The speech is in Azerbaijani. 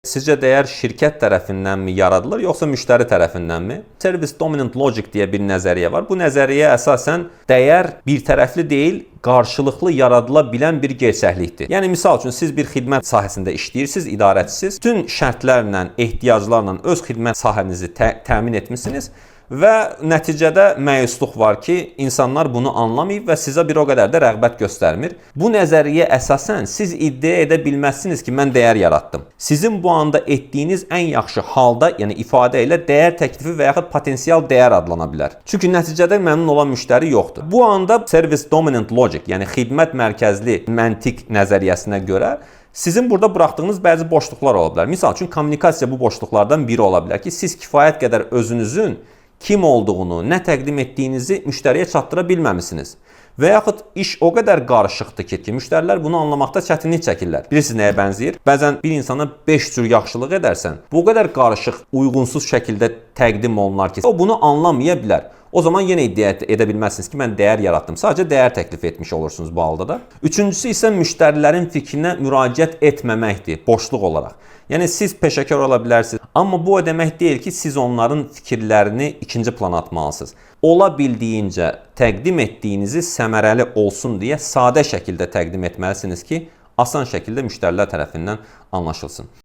Sizcə dəyər şirkət tərəfindənmi yaradılır, yoxsa müştəri tərəfindənmi? Service Dominant Logic deyə bir nəzəriyyə var. Bu nəzəriyyə əsasən dəyər bir tərəfli deyil, qarşılıqlı yaradıla bilən bir gerçəklikdir. Yəni misal üçün siz bir xidmət sahəsində işləyirsiniz, idarəçisiz. Bütün şərtlərlə, ehtiyaclarla öz xidmət sahənizi təmin etmisiniz və nəticədə məyusluq var ki, insanlar bunu anlamayıb və sizə bir o qədər də rəğbət göstərmir. Bu nəzəriyyə əsasən siz iddia edə bilməzsiniz ki, mən dəyər yaratdım. Sizin bu anda etdiyiniz ən yaxşı halda, yəni ifadə ilə dəyər təklifi və yaxud potensial dəyər adlana bilər. Çünki nəticədə məmnun olan müştəri yoxdur. Bu anda Service Dominant Logic, yəni xidmət mərkəzli məntiq nəzəriyyəsinə görə sizin burada buraxdığınız bəzi boşluqlar ola bilər. Misal üçün, kommunikasiya bu boşluqlardan biri ola bilər ki, siz kifayət qədər özünüzün kim olduğunu, nə təqdim etdiyinizi müştəriyə çatdıra bilməmisiniz. Və yaxud iş o qədər qarışıqdır ki, müştərilər bunu anlamaqda çətinlik çəkirlər. Bilirsiniz nəyə bənzəyir? Bəzən bir insana 5 cür yaxşılıq edərsən, bu o qədər qarışıq, uyğunsuz şəkildə təqdim olunar ki, o bunu anlamaya bilər. O zaman yenə iddia edə bilməzsiniz ki, mən dəyər yaratdım. Sadəcə dəyər təklif etmiş olursunuz bu halda da. Üçüncüsü isə müştərilərin fikrinə müraciət etməməkdir, boşluq olaraq. Yəni siz peşəkar ola bilərsiniz, amma bu o demək deyil ki, siz onların fikirlərini ikinci plana atmalısınız. Ola bildiyincə təqdim etdiyinizi səmərəli olsun deyə sadə şəkildə təqdim etməlisiniz ki, asan şəkildə müştərilər tərəfindən anlaşılsın.